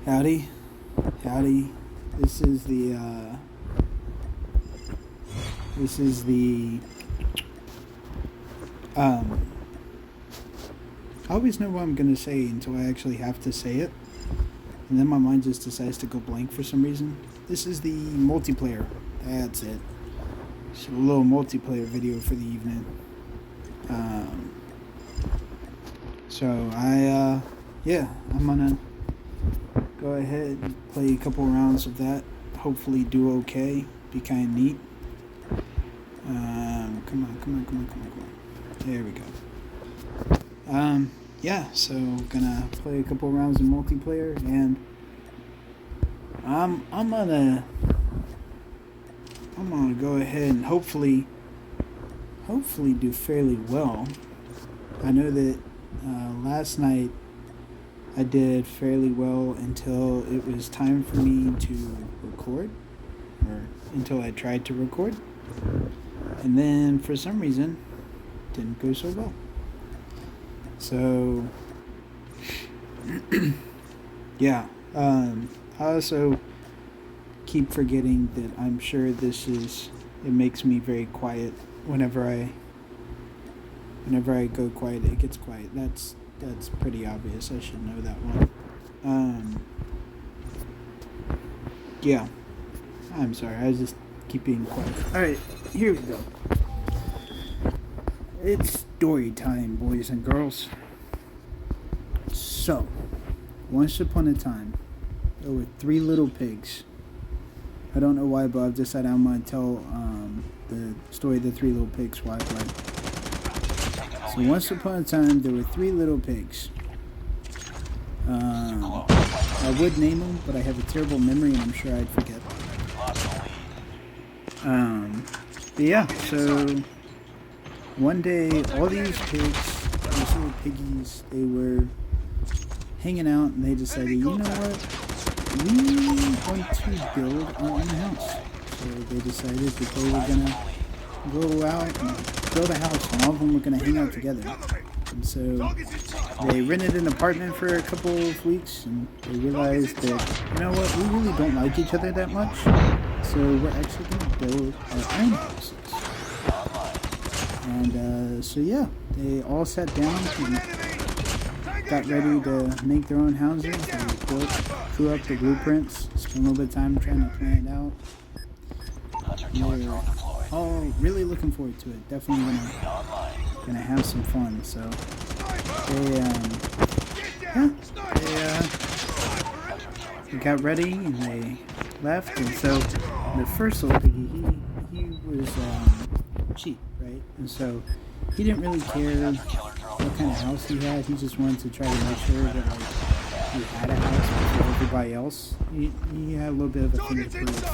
Howdy, howdy. This is the this is the um. I always know what I'm gonna say until I actually have to say it, and then my mind just decides to go blank for some reason. This is the multiplayer. That's it. It's a little multiplayer video for the evening. Um. So I'm gonna go ahead and play a couple rounds of that. Hopefully do okay. Be kind of neat. Come on. There we go. So gonna play a couple rounds of multiplayer, and I'm gonna go ahead and hopefully do fairly well. I know that last night I did fairly well until it was time for me to record, or until I tried to record, and then for some reason didn't go so well. So yeah, I also keep forgetting that I'm sure it makes me very quiet whenever I go quiet. It gets quiet. That's pretty obvious. I should know that one. Yeah. I'm sorry. I just keep being quiet. All right, here we go. It's story time, boys and girls. So, once upon a time, there were 3 little pigs. I don't know why, but I've decided I'm going to tell the story of the 3 little pigs. Why? So once upon a time, there were 3 little pigs. I would name them, but I have a terrible memory, and I'm sure I'd forget. But yeah, so one day, all these pigs, these little piggies, they were hanging out, and they decided, you know what? We want to build our own house. So they decided that they were gonna go out and build a house, and all of them were gonna hang out together. And so they rented an apartment for a couple of weeks, and they realized that, you know what, we really don't like each other that much, so we're actually gonna build our own houses. And so yeah, they all sat down and got ready to make their own houses. They drew up the blueprints, spent a little bit of time trying to plan it out. They're all really looking forward to it. Definitely gonna have some fun. So they got ready and they left. And so the first little piggy, he was cheap, right? And so he didn't really care what kind of house he had. He just wanted to try to make sure that he had a house before everybody else. He had a little bit of a thing to prove.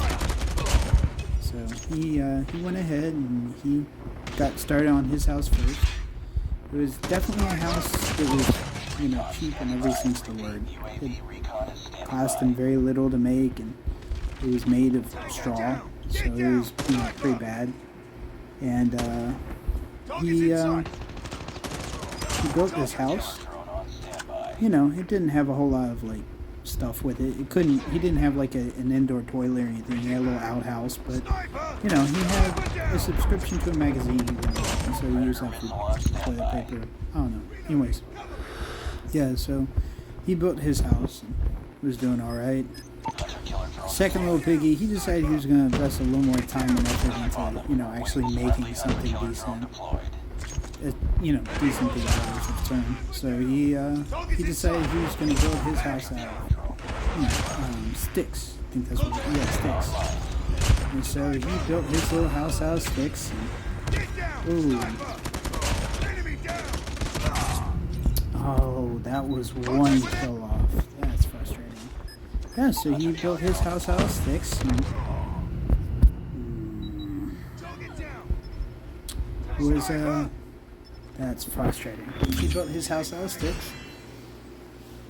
So he went ahead and he got started on his house first. It was definitely a house that was, cheap in every sense of the word. It cost him very little to make, and it was made of straw, so it was pretty bad. And he built this house. It didn't have a whole lot of stuff with it. He didn't have an indoor toilet or anything. He had a little outhouse, but he had a subscription to a magazine, and so he used that for toilet paper. I don't know. Anyways, yeah. So he built his house and was doing all right. Second little piggy, he decided he was going to invest a little more time and effort into actually making something decent. Decent big hours of term. So he decided he was going to build his house out of sticks. I think that's sticks. And so he built his little house out of sticks. Oh, that was one kill off. That's frustrating. Yeah, so he built his house out of sticks. That's frustrating. He built his house out of sticks.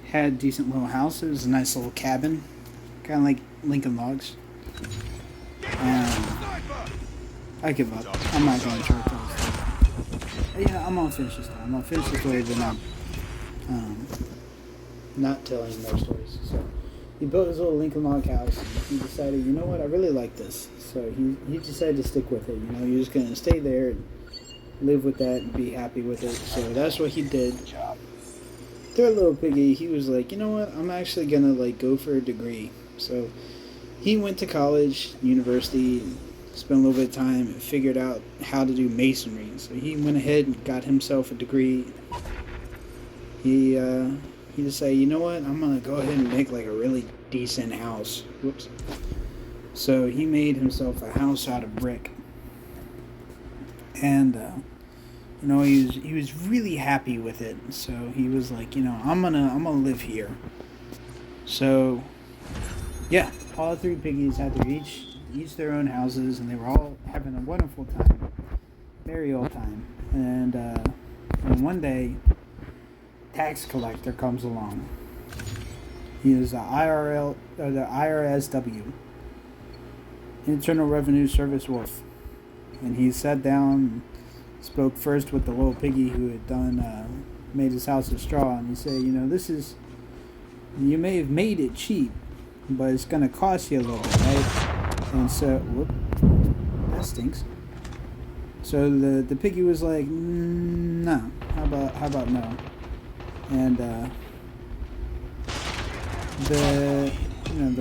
Had a decent little house. It was a nice little cabin. Kind of like Lincoln Logs. I give up. I'm not going to try to tell this story. I'm going to finish this time. I'm going to finish the story, then I'm not telling more stories. So he built his little Lincoln log house. And he decided, you know what, I really like this. So he decided to stick with it. You know, he was going to stay there and live with that and be happy with it. So that's what he did. Third little piggy, he was like, you know what, I'm actually going to like go for a degree. So he went to college, university, spent a little bit of time and figured out how to do masonry. So he went ahead and got himself a degree. He decided, you know what, I'm gonna go ahead and make like a really decent house. Whoops. So he made himself a house out of brick, and you know, he was really happy with it. So he was like, you know, I'm gonna live here. So yeah, all three piggies had their each their own houses, and they were all having a wonderful time, merry old time. And one day, tax collector comes along. He is the IRSW, Internal Revenue Service wolf, and he sat down and spoke first with the little piggy who had made his house of straw, and he said, you know, you may have made it cheap, but it's gonna cost you a little bit, right? And so, whoop, that stinks. So the piggy was like, no, how about no? And the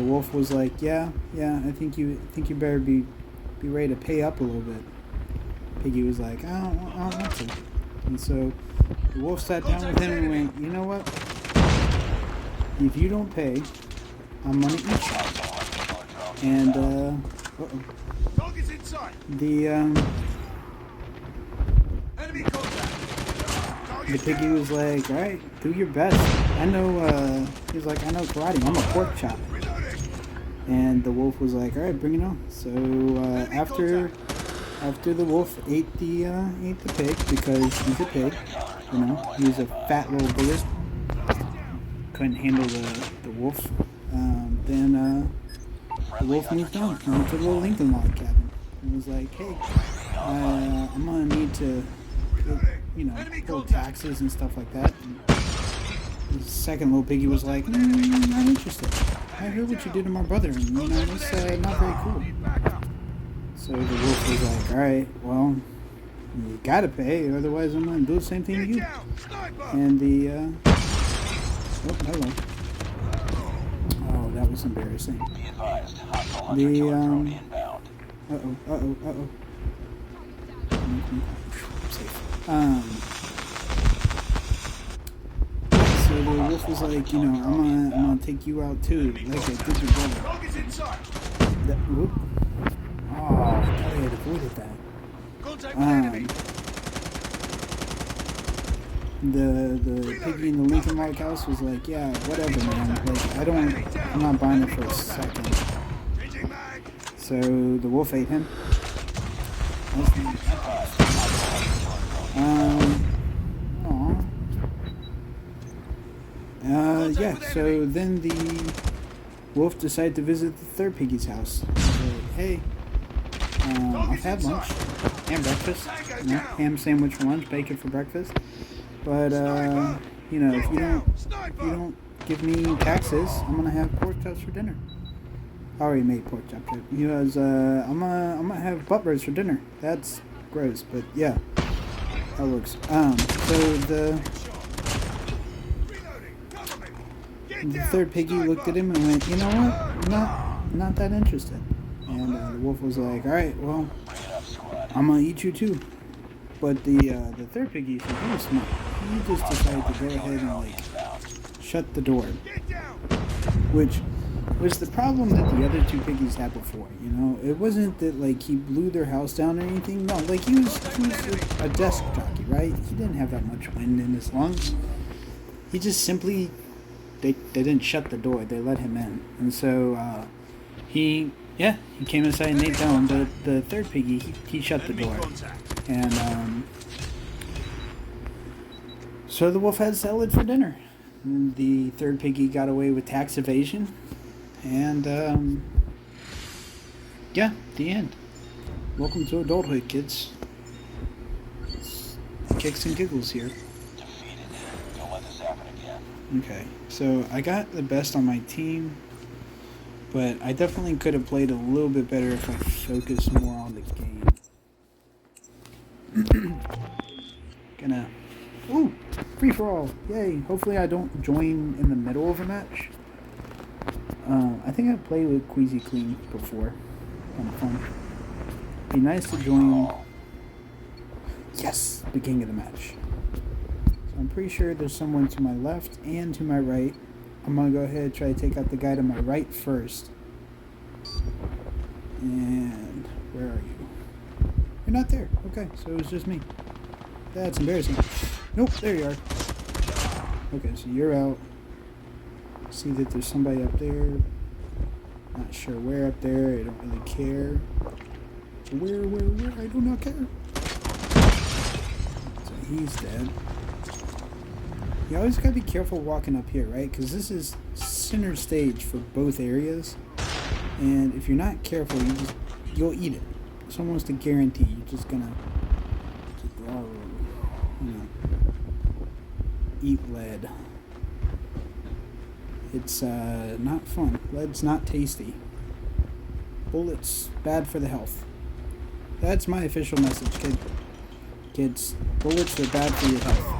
wolf was like, yeah, I think you better be ready to pay up a little bit. Piggy was like, I don't want to. And so the wolf sat down with him and went, you know what? If you don't pay, I'm gonna eat you. And the piggy was like, all right, do your best. I know. He's like, I know karate. I'm a pork chop. And the wolf was like, all right, bring it on. So after the wolf ate the pig, because he's a pig, you know, he was a fat little bugger, couldn't handle the wolf. Then the wolf moved on. He went to the little Lincoln log cabin and was like, hey, I'm gonna need to, you know, pull taxes and stuff like that. And the second little piggy was like, not interested. I heard what you did to my brother, and you know, it's not very cool. So the wolf was like, all right, well, you gotta pay, otherwise I'm gonna do the same thing to you. And oh, hello. Oh, that was embarrassing. Safe. So the wolf was like, you know, I'm gonna take you out too, like I did your brother. Whoop. Oh, I thought I had avoided that. The piggy in the Lincoln log house was like, yeah, whatever, man. Like, I'm not buying it for a second. So the wolf ate him. Yeah, so then the wolf decided to visit the third piggy's house. He was like, hey, I've had lunch and breakfast. You know, ham sandwich for lunch, bacon for breakfast. But, you know, if you don't give me taxes, I'm gonna have pork chops for dinner. I already made pork chops. He was, I'm gonna have butt for dinner. That's gross, but yeah, that works. So the third piggy looked at him and went, you know what? Not that interested. And the wolf was like, all right, well, I'm gonna eat you too. But the third piggy, he was smart. He just decided to go ahead and like shut the door, which was the problem that the other two piggies had before. You know, it wasn't that like he blew their house down or anything. No, like he was a desk jockey, right? He didn't have that much wind in his lungs. He just simply they didn't shut the door. They let him in, and so he came inside and laid down. But the third piggy, he shut the door. And so the wolf had salad for dinner. And the third piggy got away with tax evasion. And the end. Welcome to adulthood, kids. It's kicks and giggles here. Okay, so I got the best on my team. But I definitely could have played a little bit better if I focused more on the game. Gonna... Ooh! Free for all! Yay! Hopefully I don't join in the middle of a match. I think I've played with Queasy Clean before. On fun. Be nice to join... Yes! Beginning of the match. So I'm pretty sure there's someone to my left and to my right. I'm gonna go ahead and try to take out the guy to my right first. And where are you? You're not there. Okay, so it was just me. That's embarrassing. Nope, there you are. Okay, so you're out. See that there's somebody up there. Not sure where up there. I don't really care. Where? I do not care. So he's dead. You always gotta be careful walking up here, right? Because this is center stage for both areas. And if you're not careful, you'll eat it. It's almost a guarantee. You're just gonna eat lead. It's not fun. Lead's not tasty. Bullets, bad for the health. That's my official message, kids. Bullets are bad for your health.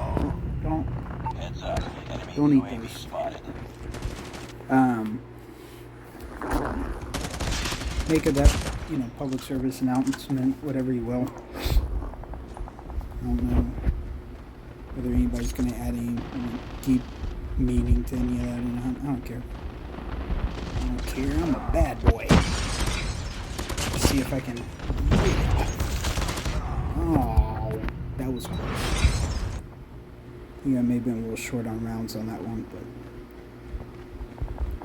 Don't eat those. Make that, public service announcement, whatever you will. I don't know whether anybody's going to add any deep meaning to any of that or not. I don't care. I'm a bad boy. Let's see if I can... Oh, that was close. I think I may have been a little short on rounds on that one, but...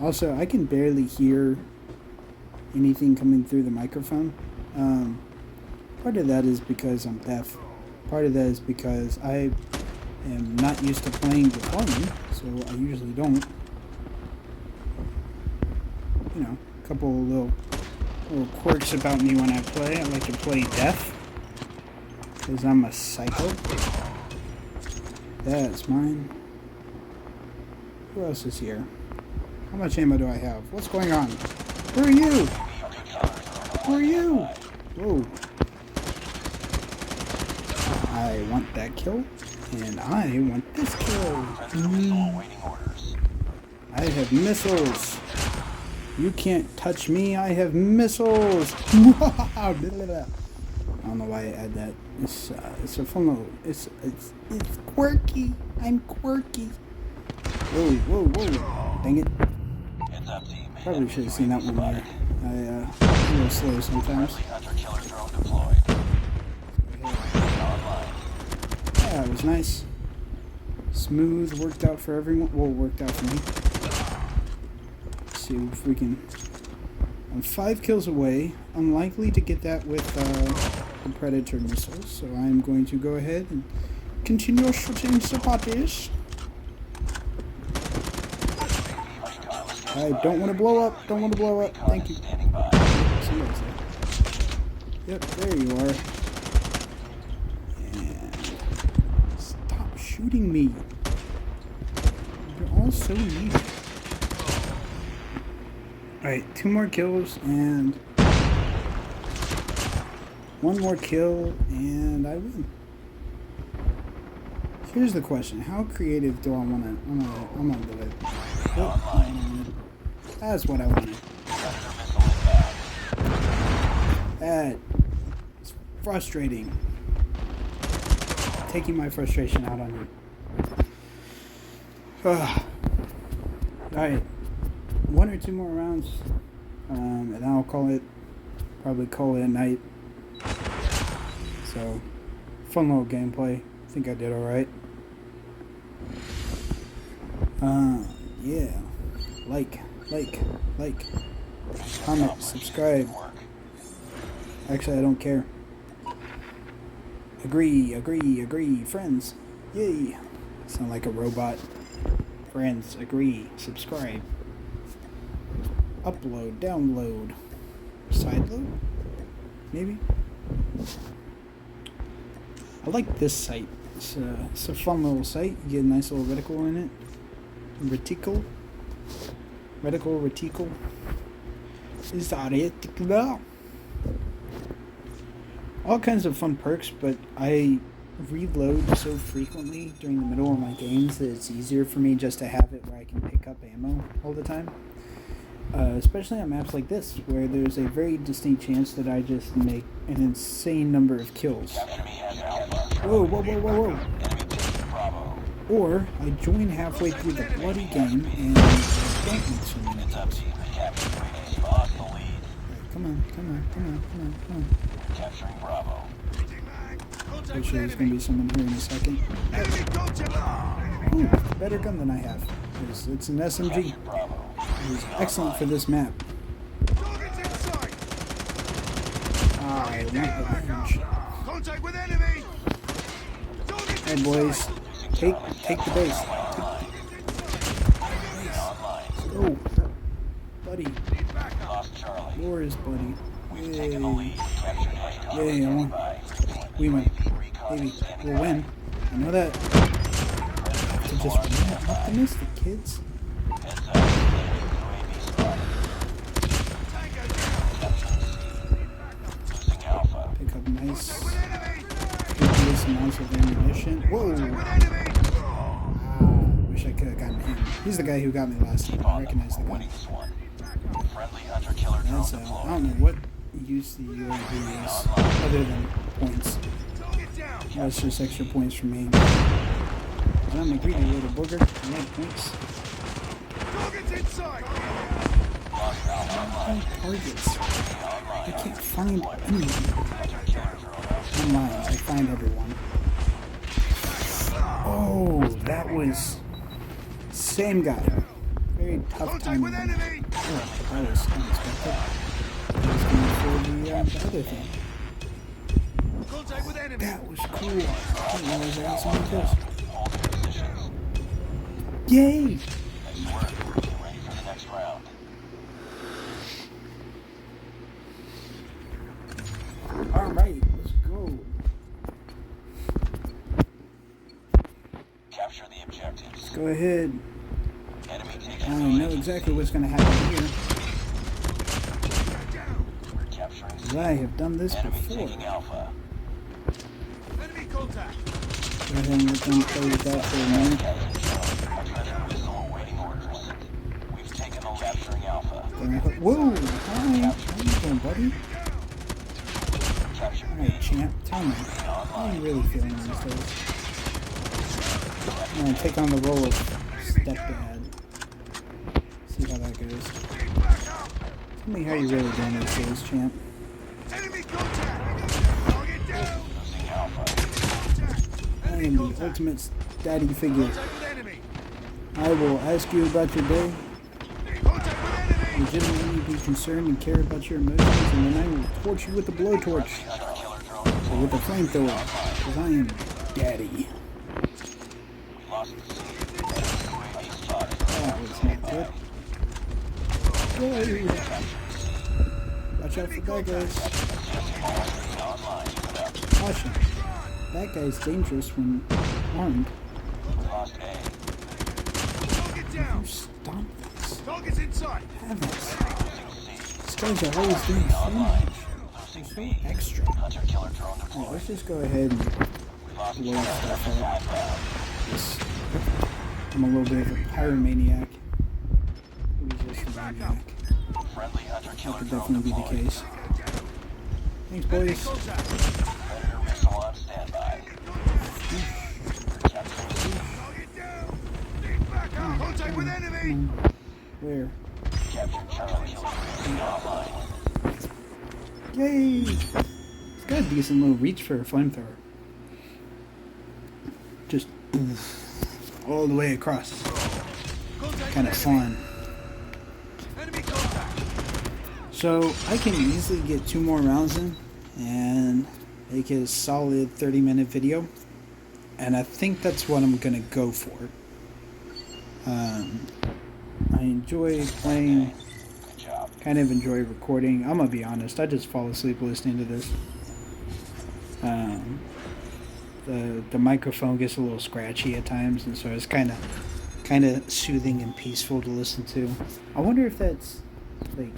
Also, I can barely hear anything coming through the microphone. Part of that is because I'm deaf. Part of that is because I am not used to playing the volume, so I usually don't. A couple little quirks about me when I play. I like to play deaf, because I'm a psycho. That's mine. Who else is here? How much ammo do I have? What's going on? Who are you? Who are you? Whoa. I want that kill, and I want this kill. I have missiles. You can't touch me. I have missiles. I don't know why I add that. It's a fun little. It's quirky. I'm quirky. Whoa. Dang it. Probably should have seen that one there. I'm a little slow sometimes. Yeah, it was nice. Smooth, worked out for everyone. Well, worked out for me. Let's see if we can... I'm 5 kills away. Unlikely to get that with the Predator missiles, so I'm going to go ahead and continue shooting some parties. I don't want to blow up. Thank you. Yep, there you are. And stop shooting me. You're all so needy. Alright, 2 more kills and 1 more kill and I win. Here's the question. How creative do I want to... I'm gonna do it. That's what I wanted. That is frustrating. Taking my frustration out on you. Alright. 1 or 2 more rounds. And I'll probably call it a night. So, fun little gameplay. I think I did alright. Yeah. Like, comment, subscribe. Actually, I don't care. Agree, friends. Yay. Sound like a robot. Friends, agree, subscribe. Upload, download. Sideload? Maybe? I like this site. It's a fun little site. You get a nice little reticle in it. Reticle. is identical. All kinds of fun perks, but I reload so frequently during the middle of my games that it's easier for me just to have it where I can pick up ammo all the time. Especially on maps like this, where there's a very distinct chance that I just make an insane number of kills. Whoa, whoa, whoa, whoa, whoa. Or I join halfway through the bloody game and don't make so many kills. Come on, come on, come on, come on, come on. Capturing Bravo. I'm sure there's going to be someone here in a second. Ooh, better gun than I have. It's an SMG. It is excellent for this map. I want revenge. Contact with enemy. Hey boys, take the base. Oh, buddy. Yours, buddy. Yay. Yay, I won. We win. Maybe we'll win. I know that. To just remain optimistic, kids. Pick up nice amounts of ammunition. Whoa! Wish I could have gotten him. He's the guy who got me last time. I recognize the guy. That's, I don't know what use the UAV is other than points. That's just extra points for me. I'm a greedy little booger. I love points. Targets. I can't find anyone. I'm lying. I find everyone. Oh, that was same guy. Very tough time. Oh, that was unexpected. I was going for the other thing. That was cool. I didn't realize I got so many kills. Yay! Alright, let's go. Capture the objectives. Let's go ahead. Enemy takes I know exactly what's going to happen here. Because I have done this before. Alpha. Enemy contact. Go ahead and let them play with that for a minute. We've taken the capturing Alpha. Whoa! Hi! How you doing, buddy? Alright, champ. Tell me. How are you really feeling these days? I'm going to take on the role of stepdad. See how that goes. Tell me how you really doing these days, champ. Enemy contact. Target down. I am the ultimate daddy figure. I will ask you about your day, legitimately be concerned and care about your emotions, and then I will torch you with the blowtorch. Or with the flamethrower. Because I am daddy. That was not good. Yay. Watch out for bad guys. Caution. That guy's dangerous when armed. You stomp this. Target's inside. Heavens. These guys are always doing so much. They're so extra. Right, let's just go ahead and blow stuff up. Just, I'm a little bit of a pyromaniac. Who's this maniac? That could definitely be the case. Thanks, boys. Contact with enemy. Where? Yay! It's got a decent little reach for a flamethrower. Just all the way across. Kind of fun. So I can easily get 2 more rounds in and make it a solid 30-minute video. And I think that's what I'm gonna go for. I enjoy playing, kind of enjoy recording. I'm gonna be honest, I just fall asleep listening to this. The microphone gets a little scratchy at times, and so it's kind of soothing and peaceful to listen to. I wonder if that's like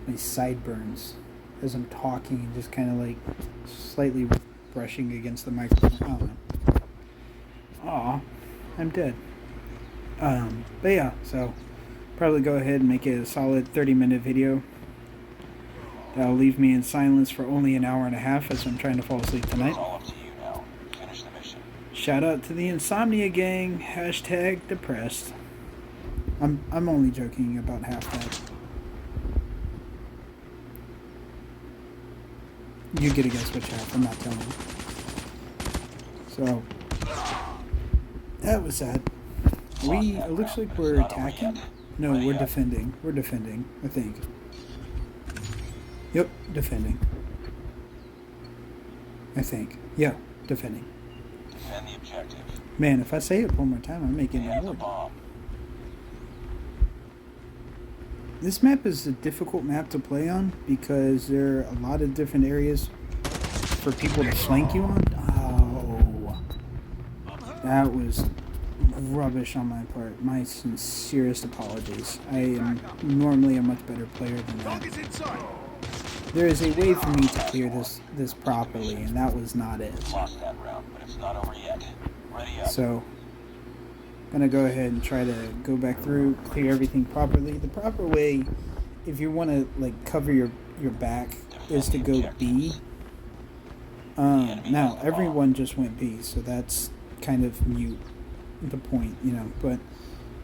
my sideburns as I'm talking and just kind of like slightly brushing against the microphone. I don't know. Aw, I'm dead. But yeah, so probably go ahead and make it a solid 30-minute video. That'll leave me in silence for only an hour and a half as I'm trying to fall asleep tonight. All up to you now. Finish the mission. Shout out to the Insomnia Gang. Hashtag depressed. I'm only joking about half that. You get to guess which half. I'm not telling you. So that was sad. It looks like we're attacking. No, we're defending. We're defending, I think. Yep, defending. I think. Yeah, defending. Defend the objective. Man, if I say it one more time, I'm making We it have the work. bomb. This map is a difficult map to play on because there are a lot of different areas for people to flank you on. Oh, that was rubbish on my part. My sincerest apologies. I am normally a much better player than that. Target's inside. There is a way for me to clear this properly, and that was not it. Lost that round, but it's not over yet. Ready up. So, gonna go ahead and try to go back through, clear everything properly. The proper way, if you want to like cover your back, is to go B. Now everyone just went B, so that's kind of mute the point, you know. But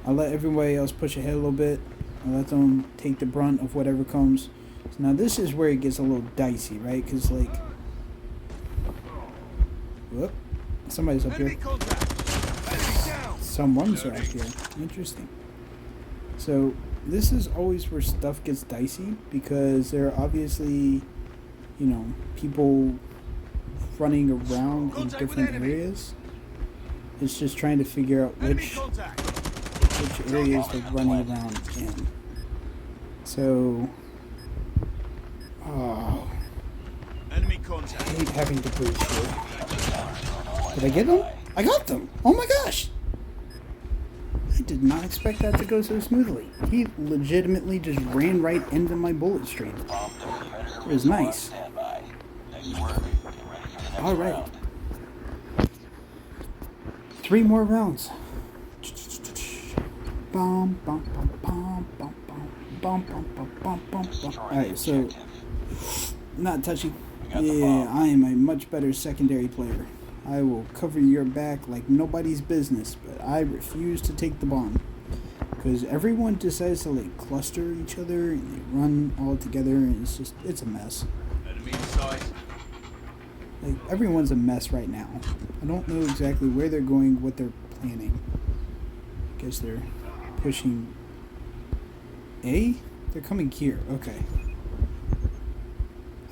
I'll let everybody else push ahead a little bit. I'll let them take the brunt of whatever comes. So now this is where it gets a little dicey, right? Because like, whoop, somebody's up Enemy here. contact. Enemy down. Someone's right here. Interesting. So this is always where stuff gets dicey because there are obviously, you know, people running around in different areas. It's just trying to figure out Enemy which contact. areas they're running around in. So, oh, Enemy I contact. hate having to breach here. Did I get them? I got them! Oh my gosh! I did not expect that to go so smoothly. He legitimately just ran right into my bullet stream. It was nice. Standby. Nice work. Get ready for the next Alright. round. 3 more rounds. Bum, bum, bum, bum, bum, bum, bum, bum, bum, bum, bum. Alright, so not touching. Yeah, I am a much better secondary player. I will cover your back like nobody's business, but I refuse to take the bomb. Because everyone decides to like cluster each other and they run all together and it's a mess. Enemy inside. Like, everyone's a mess right now. I don't know exactly where they're going, what they're planning. Guess they're pushing A? They're coming here. Okay.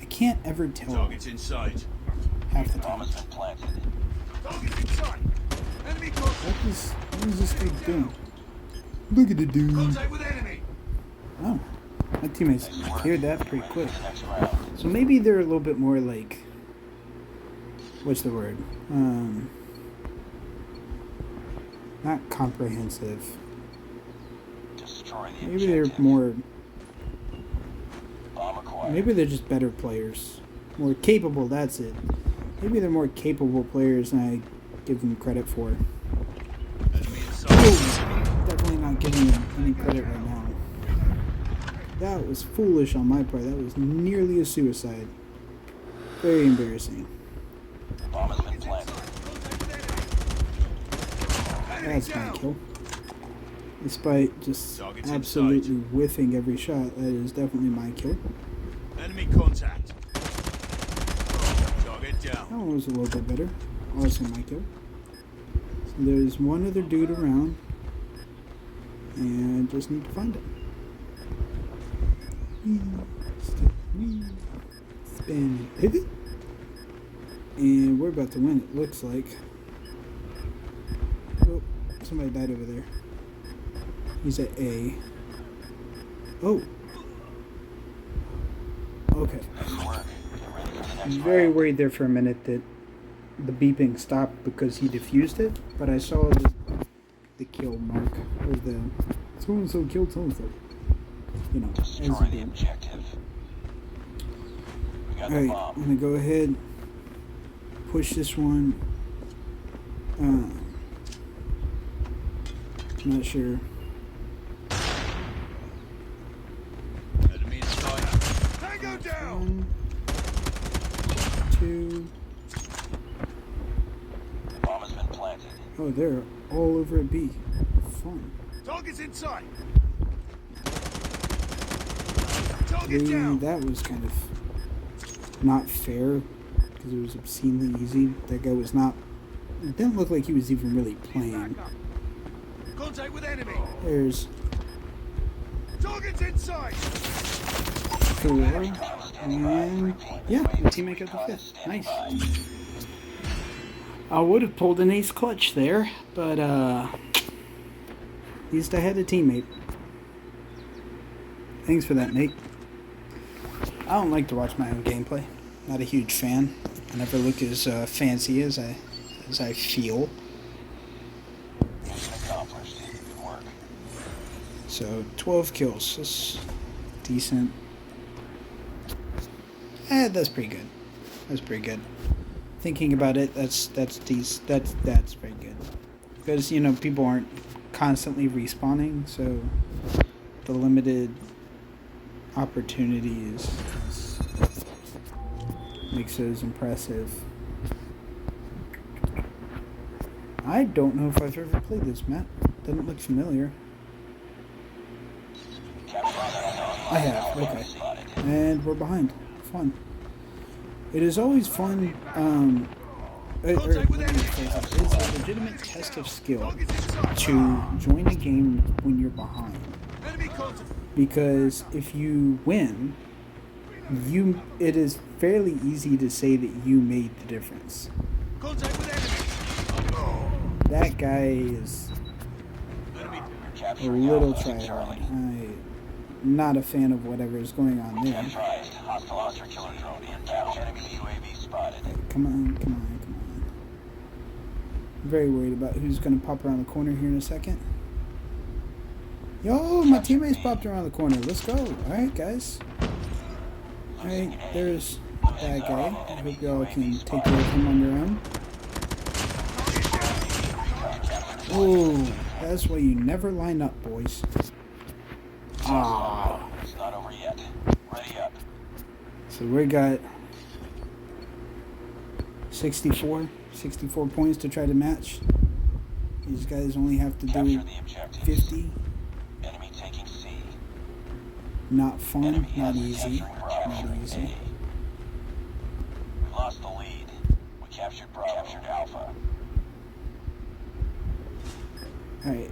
I can't ever tell Target's inside. half the Bomb time. has been planted. Target's inside. Enemy contact. What is this dude doing? Look at the dude. Contact with enemy. Oh. My teammates cleared that pretty quick. Next round. So maybe they're a little bit more like... What's the word? Not comprehensive. Destroy the Maybe they're objective. more... Bomb acquired. Maybe they're just better players. More capable, that's it. Maybe they're more capable players than I give them credit for. Enemy inside. Definitely not giving them any credit right now. That was foolish on my part. That was nearly a suicide. Very embarrassing. Bomb has been planted. That's my kill. Despite just Target's absolutely inside. whiffing every shot, that is definitely my kill. Enemy contact. Target down. That one was a little bit better. Also my kill. So there's one other dude around. And I just need to find him. Spin pivot. And we're about to win, it looks like. Oh, somebody died over there. He's at A. Oh. Okay. I was very worried there for a minute that the beeping stopped because he defused it, but I saw the kill mark, or the so-and-so killed so-and-so. you know, as Destroy you the do. objective. We got the Alright, bomb. I'm gonna go ahead, push this one. I'm not sure. Enemy in sight. Tango down. 1, 2. The bomb has been planted. Oh, they're all over at B. Fun. Target's in sight. Target down. That was kind of not fair because it was obscenely easy. That guy was not. It didn't look like he was even really playing. Back up. Contact with enemy. There's Target's in sight. 4. And yeah, the teammate got the 5th. Nice. I would have pulled an ace clutch there, but at least I had a teammate. Thanks for that, Nate. I don't like to watch my own gameplay. Not a huge fan. I never look as fancy as I feel. Mission accomplished. Good work. So 12 kills. That's decent. That's pretty good. That's pretty good. Thinking about it, that's decent. That's pretty good. Because you know people aren't constantly respawning, so the limited opportunities makes those impressive. I don't know if I've ever played this map. Doesn't look familiar. I have, okay. And we're behind. Fun. It is always fun, it's a legitimate test of skill Target's in sight. to join a game when you're behind. Enemy contact. Because if you win, it is fairly easy to say that you made the difference. Contact with enemy. That guy is Enemy. a Capturing little Alpha tryhard. Charlie. I'm not a fan of whatever is going on there. Advised. Hostile monster killer drone inbound. Enemy UAV spotted. Come on, come on, come on. I'm very worried about who's going to pop around the corner here in a second. Yo, my teammates popped around the corner. Let's go. Alright, guys. Alright, there's that guy. I hope y'all can take care of him on your own. Oh, that's why you never line up, boys. Ah. It's not over yet. Ready up. So we got 64 points to try to match. These guys only have to do Capture the objectives. 50. Enemy taking C. Not fun, Enemy not has easy, capturing not Bravo. easy. We lost the lead. We captured Bravo. Captured Alpha. Alright,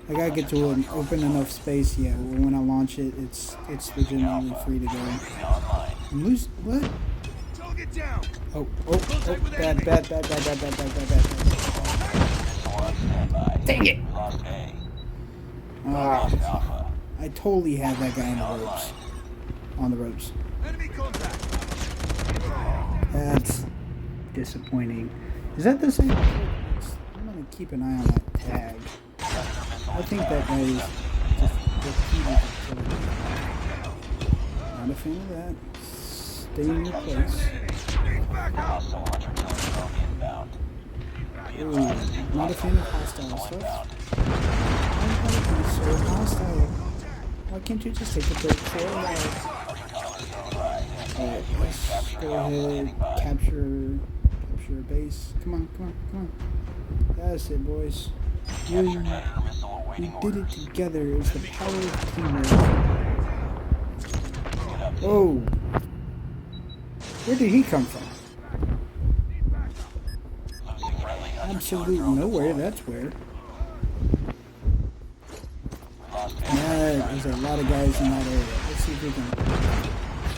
I gotta get to an open enough space. Yeah, when I launch it, it's legitimately free to go. Online. I'm losing. What? Target down. Oh, bad. Missile on standby. Dang it! We lost A. Ah, Lost Alpha. I totally had that guy in the ropes. On the ropes. Enemy contact. That's disappointing. Is that the same? I'm gonna keep an eye on that tag. I think that guy is just repeated killing. Not a fan of that. Stay in your place. Hostile hunter killer drone inbound. Be Ooh, advised. not a fan of hostile Missile stuff. inbound. Why would it be so hostile? Why can't you just take a break for a while? Alright, let's go ahead, capture a base. Come on. That's it, boys. Captured Predator missile We awaiting did it orders. together. It's the power of teamwork. Get up. Oh! Where did he come from? Losing friendly hunter killer Absolutely drone nowhere, deployed. that's where. We lost A. Yeah, there's a lot of guys in that area. Let's see if we can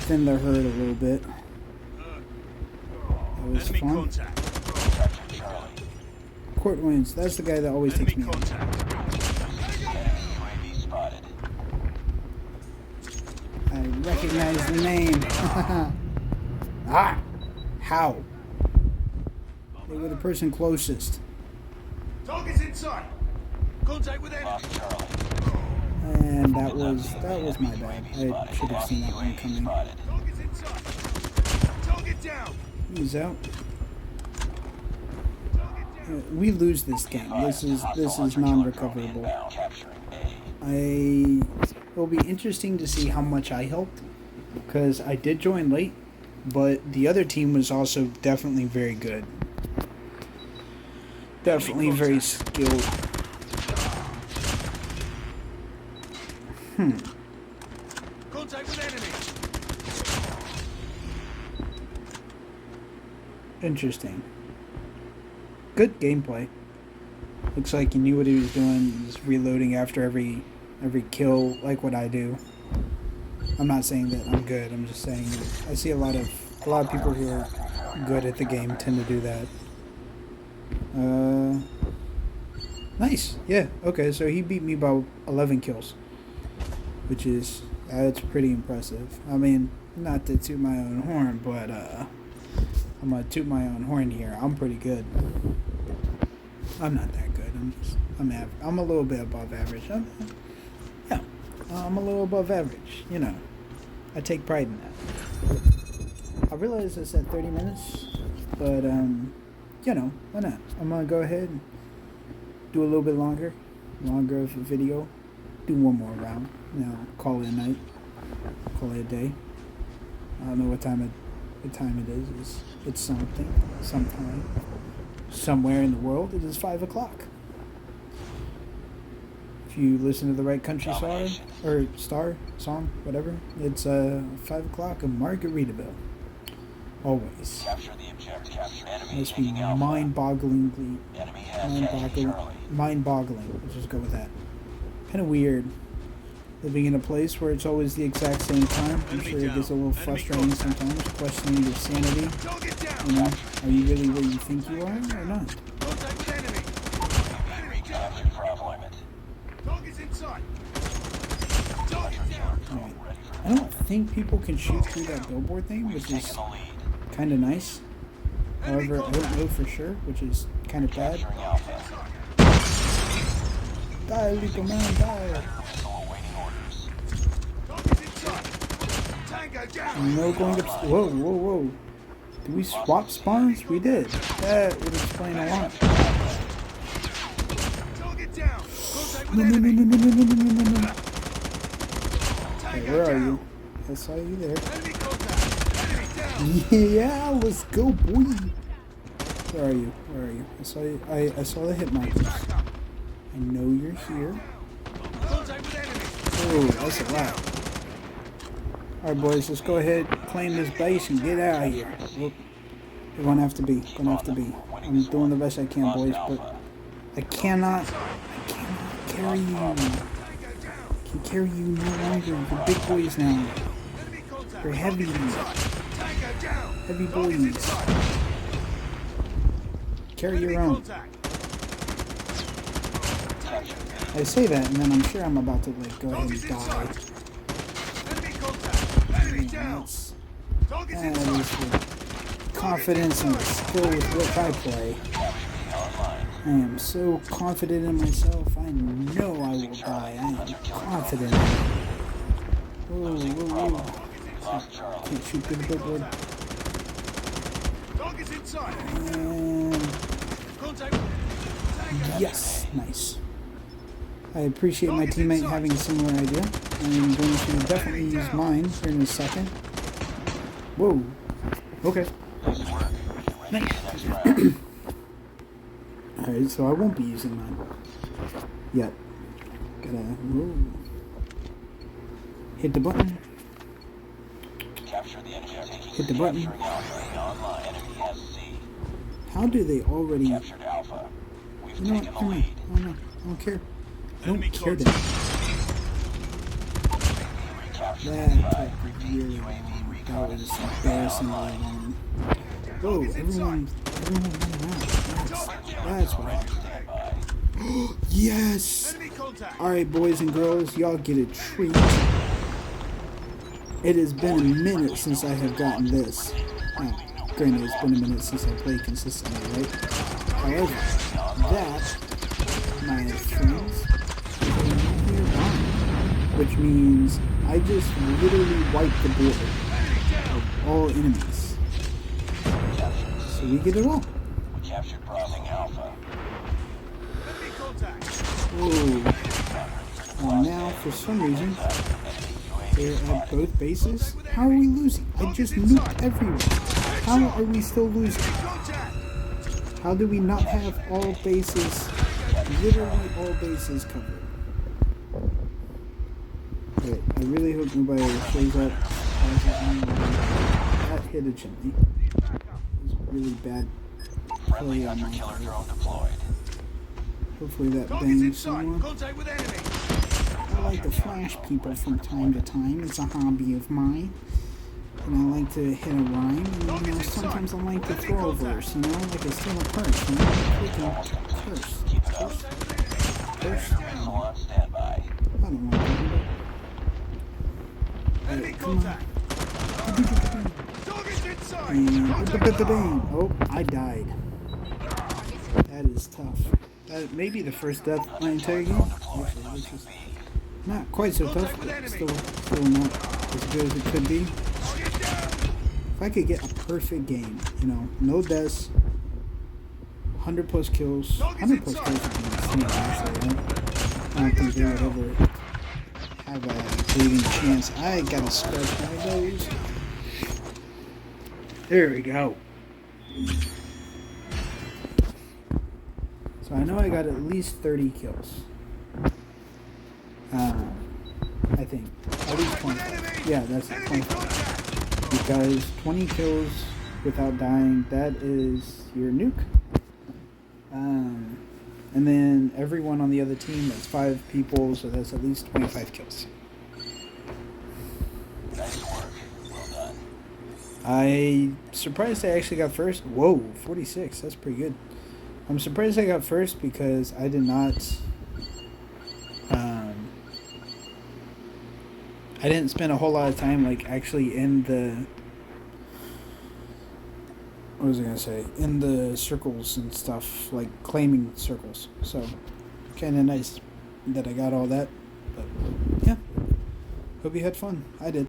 thin their herd a little bit. That was Enemy fun. contact. Captured Charlie. Court wins. That's the guy that always takes Enemy me out. contact. Enemy UAV spotted. I recognize the name. Ah! How? They were the person closest. Target's in sight. Contact with enemy. Lost Charlie. And that was my bad. I should have seen that one coming. Target's inside. Target down. He's out. We lose this game. This is non-recoverable. Capturing A. It'll be interesting to see how much I helped, because I did join late, but the other team was also definitely very good. Definitely very skilled. Contact with enemy. Interesting. Good gameplay. Looks like he knew what he was doing. Just reloading after every kill, like what I do. I'm not saying that I'm good. I'm just saying that I see a lot of people who are good at the game tend to do that. Nice. Yeah. Okay. So he beat me by 11 kills, which is that's pretty impressive. I mean, not to toot my own horn, but I'm gonna toot my own horn here. I'm pretty good. I'm not that good. I'm a little bit above average. Yeah, I'm a little above average. You know, I take pride in that. I realize it's at 30 minutes, but you know, why not? I'm gonna go ahead and do a little bit longer of a video. Do one more round. Now call it a night. Call it a day. I don't know what time it is. It's sometime. Somewhere in the world, it is 5 o'clock. If you listen to the right country song, whatever, it's 5 o'clock in Margaritaville. Always. Capture the objective. Capture enemy. Must be Taking Alpha. mind-bogglingly, Enemy has captured Charlie. mind-boggling. Let's just go with that. Kind of weird. Living in a place where it's always the exact same time. I'm sure it gets a little frustrating sometimes, questioning your sanity. Target down. You know, are you really where you think you are or not? Contact with enemy. Enemy down. Recaptured Bravo limit. Target's inside. Target down. Alright. I don't think people can shoot through that billboard thing, which is Taking the lead. kind of nice. Enemy However, I don't know contact. for sure, which is kind of bad. Capturing Alpha. Die, little man, die. Missile awaiting orders. Target's inside. Tango down. No going up. Whoa. Did we swap spawns? We did. That would explain a lot. Target down. Contact with No. enemy. Hey, Tango where are down. you? I saw you there. Enemy contact. Enemy down. Yeah, let's go, boy. Where are you? I saw you. I saw the hit markers. I know you're here. Contact with enemy. Oh, that's a lot. Alright, boys, let's go ahead, claim this base, and get out of here. Whoop. You're gonna have to be. I'm doing the best I can, boys, but I cannot carry you. I can carry you no longer. You're big boys now. Enemy contact. You're heavy. Tango down. Heavy Target's boys. inside. Carry Enemy your own. contact. I say that, and then I'm sure I'm about to go ahead Target's and die. inside. Enemy contact. Enemy down. That's, Target's that inside. is the confidence and the skill with which I play. I am so confident in myself. I know I will die. I am confident. Whoa. Lost Charlie. Can't shoot through the billboard. Target's inside. And Contact. Tango. yes, nice. I appreciate my teammate having a similar idea. I'm going to definitely use mine here in a second. Whoa. Okay. Nice. Alright, so I won't be using mine yet. Gotta hit the button. Capture the enemy. Taking Hit the button. Capturing Alpha. Online. Enemy has C. How do they already? Captured Alpha. We've You know what? taken the Come on. lead. Oh no, I don't care. I don't Enemy care contact. Recaptured that. the That took really long. That was embarrassingly long. Whoa, everyone running out. That's what happened. Yes! Enemy contact. Alright, boys and girls, y'all get a treat. It has been a minute since I have gotten this. Now, granted, it's been a minute since I played consistently, right? However, that, my friends, is a nuclear bomb. which means I just literally wiped the board of all enemies. So we get it all. We captured Bravo Alpha. Enemy contact. Whoa. And now, for some reason, they're at both bases. How are we losing? I just nuked everyone. How are we still losing? Contact. How do we not have all bases, literally all bases covered? Wait, I really hope nobody shows up. That hit a chimney. It was really bad Friendly play on hunter my killer part. drone deployed. Hopefully that Target's bangs inside. someone. Contact with enemy. I like to flash people from time to time. It's a hobby of mine. And I like to hit a rhyme. And, you know, sometimes I like to throw a verse, you know, like I steal a purse, you know, freaking curse. Keep it up. Curse? Missile on standby. I don't want to do Enemy that. Come on. contact. Target's inside. And Contact. oh, I died. That is tough. That may be the first death of my entire game. Actually, which is not quite so tough, but still not as good as it could be. If I could get a perfect game, you know, no deaths, 100 plus kills, 100 plus kills would be insane, actually. I don't think they would ever have a dating chance. I gotta scratch my nose. There we go. So I know I got at least 30 kills. I think. At least 25. Yeah, that's it, 25. Because 20 kills without dying, that is your nuke. And then everyone on the other team, that's 5 people, so that's at least 25 kills. Nice work. Well done. I'm surprised I actually got first. Whoa, 46. That's pretty good. I'm surprised I got first because I did not. I didn't spend a whole lot of time like actually in the. What was I gonna say? In the circles and stuff, like claiming circles. So, kind of nice that I got all that. But yeah, hope you had fun. I did.